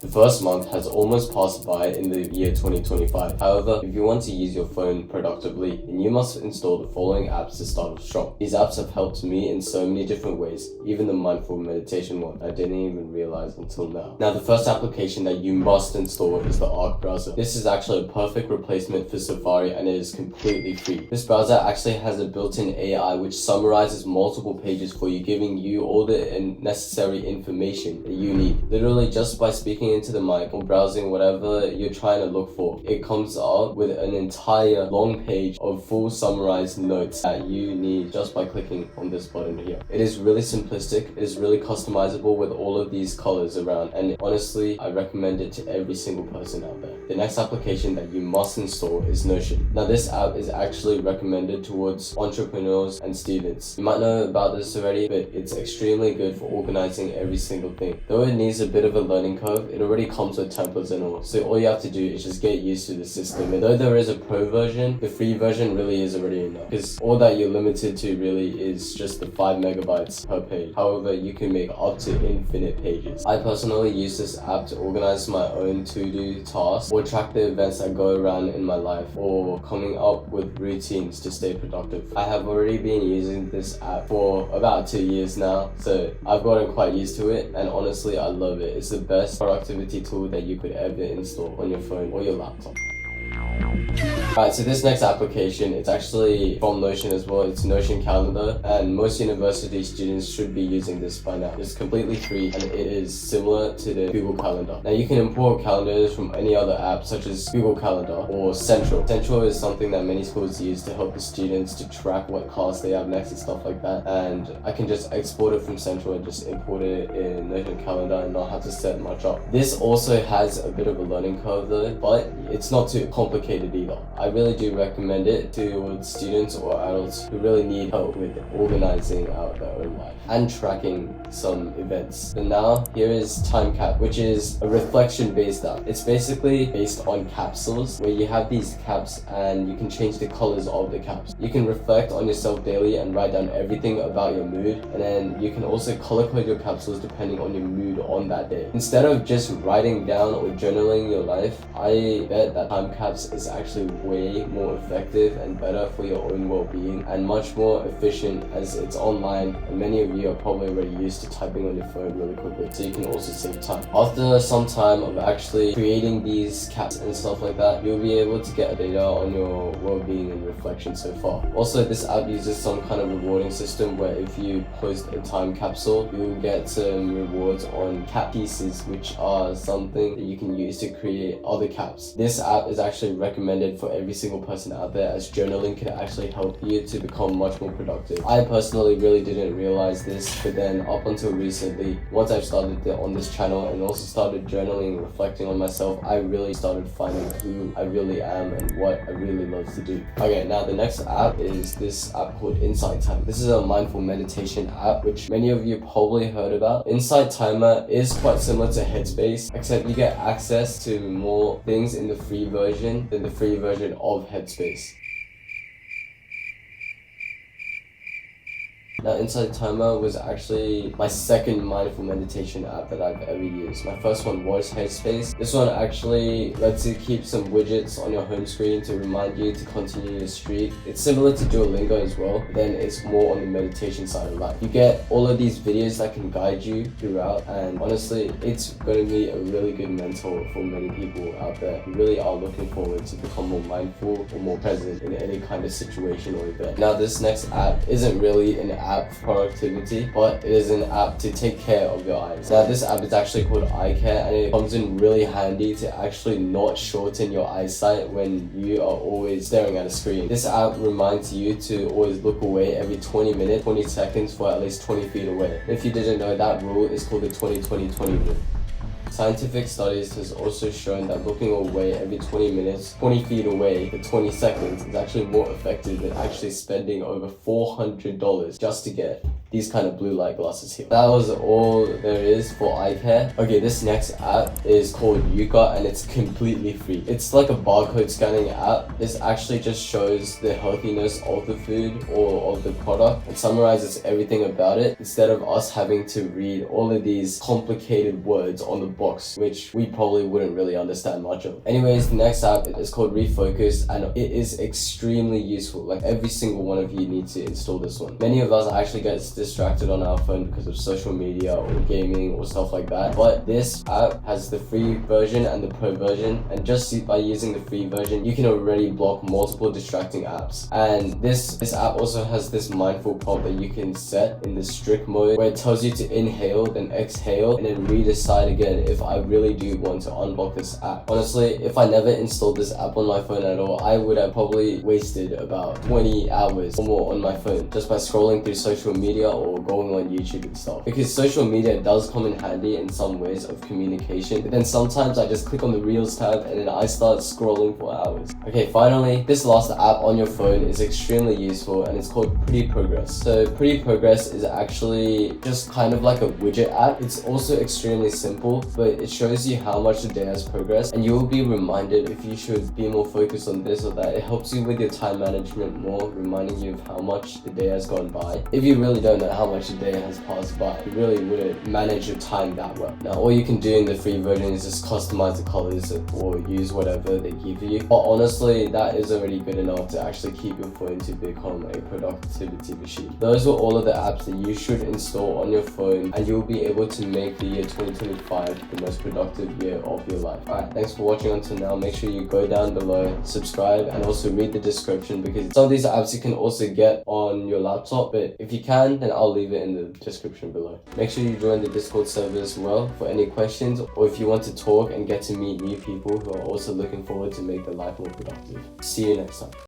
The first month has almost passed by in the year 2025. However, if you want to use your phone productively, then you must install the following apps to start off strong. These apps have helped me in so many different ways, even the mindful meditation one I didn't even realize until now. Now, the first application that you must install is the Arc browser. This is actually a perfect replacement for Safari and it is completely free. This browser actually has a built-in AI which summarizes multiple pages for you, giving you all the necessary information that you need. Literally just by speaking into the mic or browsing whatever you're trying to look for, it comes up with an entire long page of full summarized notes that you need just by clicking on this button here. It is really simplistic, it is really customizable with all of these colors around, and honestly I recommend it to every single person out there. The next application that you must install is Notion. Now this app is actually recommended towards entrepreneurs and students. You might know about this already, but it's extremely good for organizing every single thing. Though it needs a bit of a learning curve, it already comes with templates and all, so all you have to do is just get used to the system. And though there is a pro version, the free version really is already enough, because all that you're limited to really is just the 5 megabytes per page. However, you can make up to infinite pages. I personally use this app to organize my own to-do tasks or track the events that go around in my life, or coming up with routines to stay productive. I have already been using this app for about 2 years now, so I've gotten quite used to it, and honestly I love it. It's the best productivity tool that you could ever install on your phone or your laptop. Alright, so this next application, it's actually from Notion as well. It's Notion Calendar, and most university students should be using this by now. It's completely free and it is similar to the Google Calendar. Now you can import calendars from any other app such as Google Calendar or Central. Central is something that many schools use to help the students to track what class they have next and stuff like that, and I can just export it from Central and just import it in Notion Calendar and not have to set much up. This also has a bit of a learning curve though, but it's not too complicated either. I really do recommend it to students or adults who really need help with organizing out their own life and tracking some events. So now here is TimeCap, which is a reflection based app. It's basically based on capsules where you have these caps and you can change the colors of the caps. You can reflect on yourself daily and write down everything about your mood, and then you can also color code your capsules depending on your mood on that day. Instead of just writing down or journaling your life, I bet that TimeCaps is actually way more effective and better for your own well-being and much more efficient, as it's online and many of you are probably already used to typing on your phone really quickly, so you can also save time. After some time of actually creating these caps and stuff like that, you'll be able to get data on your well-being and reflection so far. Also, this app uses some kind of rewarding system where if you post a time capsule, you'll get some rewards on cap pieces, which are something that you can use to create other caps. This app is actually recommended for every single person out there, as journaling can actually help you to become much more productive. I personally really didn't realize this, but then up until recently, once I've started on this channel and also started journaling and reflecting on myself, I really started finding who I really am and what I really love to do. Okay, now the next app is this app called Insight Timer. This is a mindful meditation app which many of you probably heard about. Insight Timer is quite similar to Headspace, except you get access to more things in the free version than the free version of Headspace. Now, Insight Timer was actually my second mindful meditation app that I've ever used. My first one was Headspace. This one actually lets you keep some widgets on your home screen to remind you to continue your streak. It's similar to Duolingo as well, but then it's more on the meditation side of life. You get all of these videos that can guide you throughout, and honestly, it's going to be a really good mentor for many people out there who really are looking forward to become more mindful or more present in any kind of situation or event. Now, this next app isn't really an app for productivity, but it is an app to take care of your eyes. Now this app is actually called Eye Care, and it comes in really handy to actually not shorten your eyesight when you are always staring at a screen. This app reminds you to always look away every 20 minutes, 20 seconds for at least 20 feet away. If you didn't know, that rule is called the 20-20-20 rule. Scientific studies has also shown that looking away every 20 minutes, 20 feet away for 20 seconds is actually more effective than actually spending over $400 just to get these kind of blue light glasses here. That was all there is for eye care. Okay, this next app is called Yuka, and it's completely free. It's like a barcode scanning app. This actually just shows the healthiness of the food or of the product and summarizes everything about it instead of us having to read all of these complicated words on the box, which we probably wouldn't really understand much of. Anyways, the next app is called Refocus, and it is extremely useful. Like, every single one of you needs to install this one. Many of us actually get distracted on our phone because of social media or gaming or stuff like that, but this app has the free version and the pro version, and just by using the free version you can already block multiple distracting apps. And this app also has this mindful prompt that you can set in the strict mode, where it tells you to inhale, then exhale, and then re-decide again if I really do want to unblock this app. Honestly, if I never installed this app on my phone at all, I would have probably wasted about 20 hours or more on my phone just by scrolling through social media or going on YouTube and stuff. Because social media does come in handy in some ways of communication, but then sometimes I just click on the Reels tab and then I start scrolling for hours. Okay, finally, this last app on your phone is extremely useful, and it's called Pretty Progress. So Pretty Progress is actually just kind of like a widget app. It's also extremely simple, but it shows you how much the day has progressed, and you will be reminded if you should be more focused on this or that. It helps you with your time management more, reminding you of how much the day has gone by. If you really don't know how much the day has passed by, you really wouldn't manage your time that well. Now, all you can do in the free version is just customize the colors or use whatever they give you. But honestly, that is already good enough to actually keep your phone to become a productivity machine. Those were all of the apps that you should install on your phone, and you'll be able to make the year 2025 the most productive year of your life. Alright, thanks for watching until now. Make sure you go down below, subscribe, and also read the description, because some of these apps you can also get on your laptop, but if you can, then I'll leave it in the description below. Make sure you join the Discord server as well for any questions, or if you want to talk and get to meet new people who are also looking forward to make their life more productive. See you next time.